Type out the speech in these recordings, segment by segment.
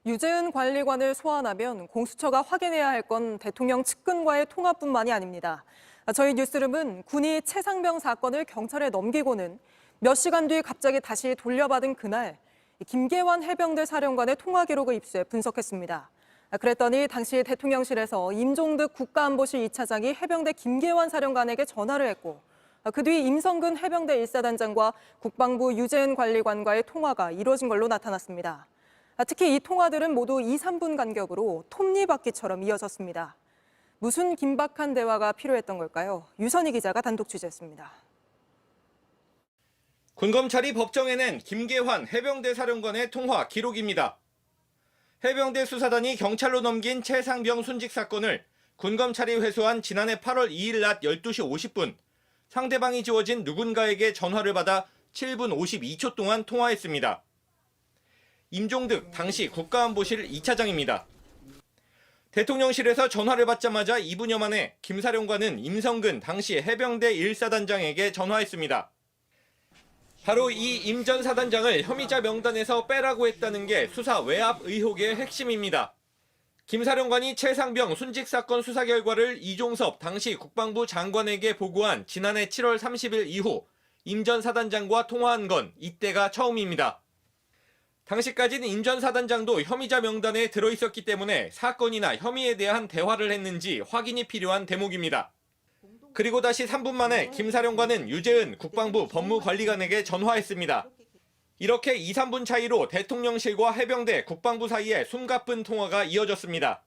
유재은 관리관을 소환하면 공수처가 확인해야 할 건 대통령 측근과의 통화뿐만이 아닙니다. 저희 뉴스룸은 군이 최상병 사건을 경찰에 넘기고는 몇 시간 뒤 갑자기 다시 돌려받은 그날 김계환 해병대 사령관의 통화 기록을 입수해 분석했습니다. 그랬더니 당시 대통령실에서 임종득 국가안보실 2차장이 해병대 김계환 사령관에게 전화를 했고 그 뒤 임성근 해병대 1사단장과 국방부 유재은 관리관과의 통화가 이루어진 걸로 나타났습니다. 특히 이 통화들은 모두 2, 3분 간격으로 톱니바퀴처럼 이어졌습니다. 무슨 긴박한 대화가 필요했던 걸까요? 유선희 기자가 단독 취재했습니다. 군검찰이 법정에낸 김계환 해병대 사령관의 통화 기록입니다. 해병대 수사단이 경찰로 넘긴 최상병 순직 사건을 군검찰이 회수한 지난해 8월 2일 낮 12시 50분, 상대방이 지워진 누군가에게 전화를 받아 7분 52초 동안 통화했습니다. 임종득 당시 국가안보실 2차장입니다. 대통령실에서 전화를 받자마자 2분여 만에 김 사령관은 임성근 당시 해병대 1사단장에게 전화했습니다. 바로 이 임 전 사단장을 혐의자 명단에서 빼라고 했다는 게 수사 외압 의혹의 핵심입니다. 김 사령관이 최상병 순직 사건 수사 결과를 이종섭 당시 국방부 장관에게 보고한 지난해 7월 30일 이후 임 전 사단장과 통화한 건 이때가 처음입니다. 당시까지는 임 전 사단장도 혐의자 명단에 들어있었기 때문에 사건이나 혐의에 대한 대화를 했는지 확인이 필요한 대목입니다. 그리고 다시 3분 만에 김 사령관은 유재은 국방부 법무관리관에게 전화했습니다. 이렇게 2, 3분 차이로 대통령실과 해병대, 국방부 사이에 숨가쁜 통화가 이어졌습니다.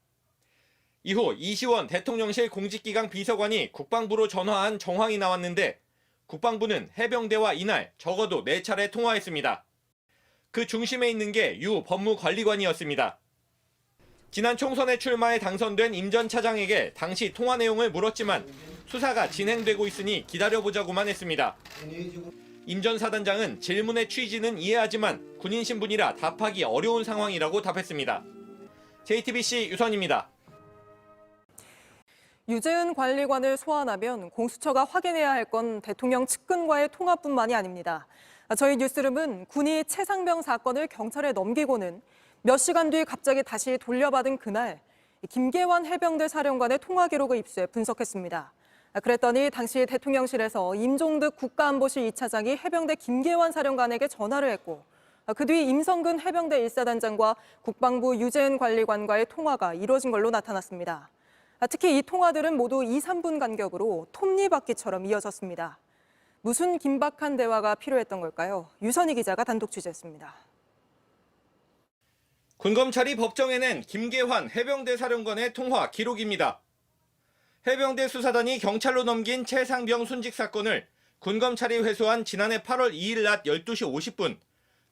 이후 이시원 대통령실 공직기강 비서관이 국방부로 전화한 정황이 나왔는데 국방부는 해병대와 이날 적어도 4차례 통화했습니다. 그 중심에 있는 게 유 법무관리관이었습니다. 지난 총선에 출마해 당선된 임 전 차장에게 당시 통화 내용을 물었지만 수사가 진행되고 있으니 기다려보자고만 했습니다. 임 전 사단장은 질문의 취지는 이해하지만 군인 신분이라 답하기 어려운 상황이라고 답했습니다. JTBC 유선입니다. 유재은 관리관을 소환하면 공수처가 확인해야 할 건 대통령 측근과의 통화뿐만이 아닙니다. 저희 뉴스룸은 군이 최상병 사건을 경찰에 넘기고는 몇 시간 뒤 갑자기 다시 돌려받은 그날 김계환 해병대 사령관의 통화 기록을 입수해 분석했습니다. 그랬더니 당시 대통령실에서 임종득 국가안보실 2차장이 해병대 김계환 사령관에게 전화를 했고 그 뒤 임성근 해병대 1사단장과 국방부 유재은 관리관과의 통화가 이루어진 걸로 나타났습니다. 특히 이 통화들은 모두 2, 3분 간격으로 톱니바퀴처럼 이어졌습니다. 무슨 긴박한 대화가 필요했던 걸까요? 유선희 기자가 단독 취재했습니다. 군검찰이 법정에낸 김계환 해병대 사령관의 통화 기록입니다. 해병대 수사단이 경찰로 넘긴 최상병 순직 사건을 군검찰이 회수한 지난해 8월 2일 낮 12시 50분,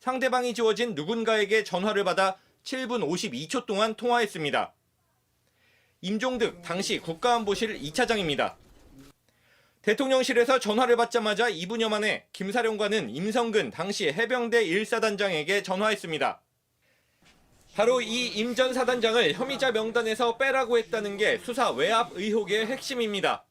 상대방이 지워진 누군가에게 전화를 받아 7분 52초 동안 통화했습니다. 임종득 당시 국가안보실 2차장입니다. 대통령실에서 전화를 받자마자 2분여 만에 김 사령관은 임성근 당시 해병대 1사단장에게 전화했습니다. 바로 이 임 전 사단장을 혐의자 명단에서 빼라고 했다는 게 수사 외압 의혹의 핵심입니다.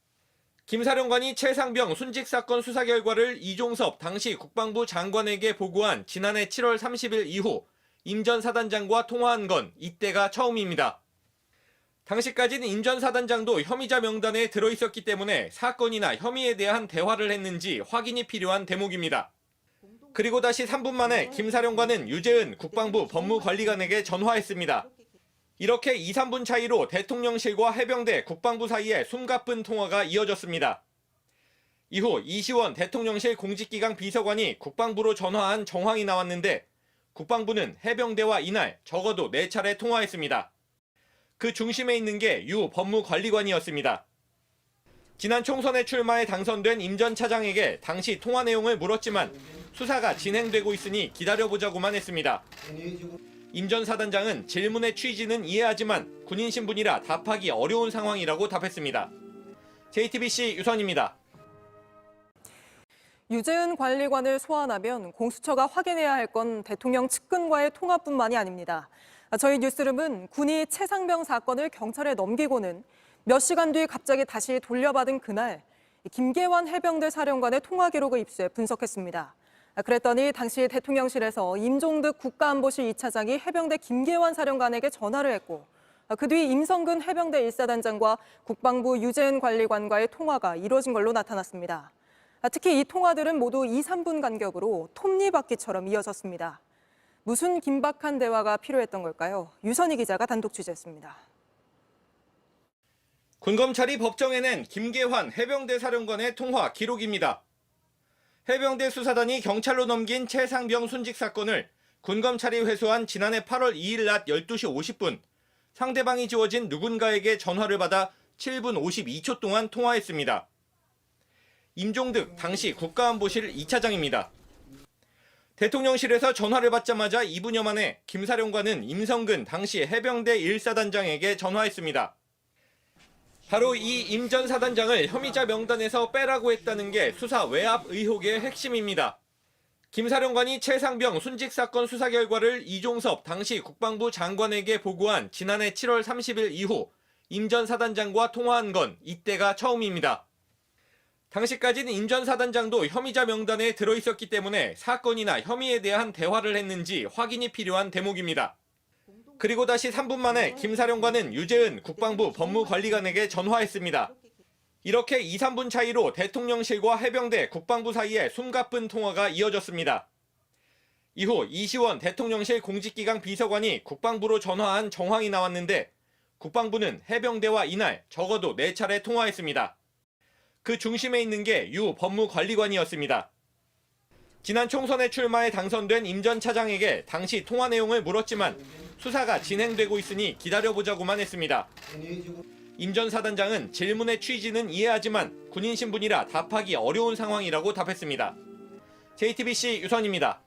김 사령관이 최상병 순직 사건 수사 결과를 이종섭 당시 국방부 장관에게 보고한 지난해 7월 30일 이후 임 전 사단장과 통화한 건 이때가 처음입니다. 당시까지는 임 전 사단장도 혐의자 명단에 들어있었기 때문에 사건이나 혐의에 대한 대화를 했는지 확인이 필요한 대목입니다. 그리고 다시 3분 만에 김 사령관은 유재은 국방부 법무관리관에게 전화했습니다. 이렇게 2, 3분 차이로 대통령실과 해병대, 국방부 사이에 숨가쁜 통화가 이어졌습니다. 이후 이시원 대통령실 공직기강 비서관이 국방부로 전화한 정황이 나왔는데 국방부는 해병대와 이날 적어도 4차례 통화했습니다. 그 중심에 있는 게 유 법무관리관이었습니다. 지난 총선에 출마해 당선된 임 전 차장에게 당시 통화 내용을 물었지만 수사가 진행되고 있으니 기다려보자고만 했습니다. 임 전 사단장은 질문의 취지는 이해하지만 군인 신분이라 답하기 어려운 상황이라고 답했습니다. JTBC 유선입니다. 유재은 관리관을 소환하면 공수처가 확인해야 할 건 대통령 측근과의 통화뿐만이 아닙니다. 저희 뉴스룸은 군이 최상병 사건을 경찰에 넘기고는 몇 시간 뒤 갑자기 다시 돌려받은 그날 김계환 해병대 사령관의 통화 기록을 입수해 분석했습니다. 그랬더니 당시 대통령실에서 임종득 국가안보실 2차장이 해병대 김계환 사령관에게 전화를 했고 그 뒤 임성근 해병대 1사단장과 국방부 유재은 관리관과의 통화가 이뤄진 걸로 나타났습니다. 특히 이 통화들은 모두 2, 3분 간격으로 톱니바퀴처럼 이어졌습니다. 무슨 긴박한 대화가 필요했던 걸까요? 유선희 기자가 단독 취재했습니다. 군검찰이 법정에 낸 김계환 해병대 사령관의 통화 기록입니다. 해병대 수사단이 경찰로 넘긴 최상병 순직 사건을 군검찰이 회수한 지난해 8월 2일 낮 12시 50분, 상대방이 지워진 누군가에게 전화를 받아 7분 52초 동안 통화했습니다. 임종득 당시 국가안보실 2차장입니다. 대통령실에서 전화를 받자마자 2분여 만에 김 사령관은 임성근 당시 해병대 1사단장에게 전화했습니다. 바로 이 임 전 사단장을 혐의자 명단에서 빼라고 했다는 게 수사 외압 의혹의 핵심입니다. 김 사령관이 최상병 순직 사건 수사 결과를 이종섭 당시 국방부 장관에게 보고한 지난해 7월 30일 이후 임 전 사단장과 통화한 건 이때가 처음입니다. 당시까지는 임 전 사단장도 혐의자 명단에 들어있었기 때문에 사건이나 혐의에 대한 대화를 했는지 확인이 필요한 대목입니다. 그리고 다시 3분 만에 김 사령관은 유재은 국방부 법무관리관에게 전화했습니다. 이렇게 2, 3분 차이로 대통령실과 해병대, 국방부 사이에 숨가쁜 통화가 이어졌습니다. 이후 이시원 대통령실 공직기강 비서관이 국방부로 전화한 정황이 나왔는데 국방부는 해병대와 이날 적어도 4차례 통화했습니다. 그 중심에 있는 게 유 법무관리관이었습니다. 지난 총선에 출마해 당선된 임 전 차장에게 당시 통화 내용을 물었지만 수사가 진행되고 있으니 기다려보자고만 했습니다. 임 전 사단장은 질문의 취지는 이해하지만 군인 신분이라 답하기 어려운 상황이라고 답했습니다. JTBC 유선입니다.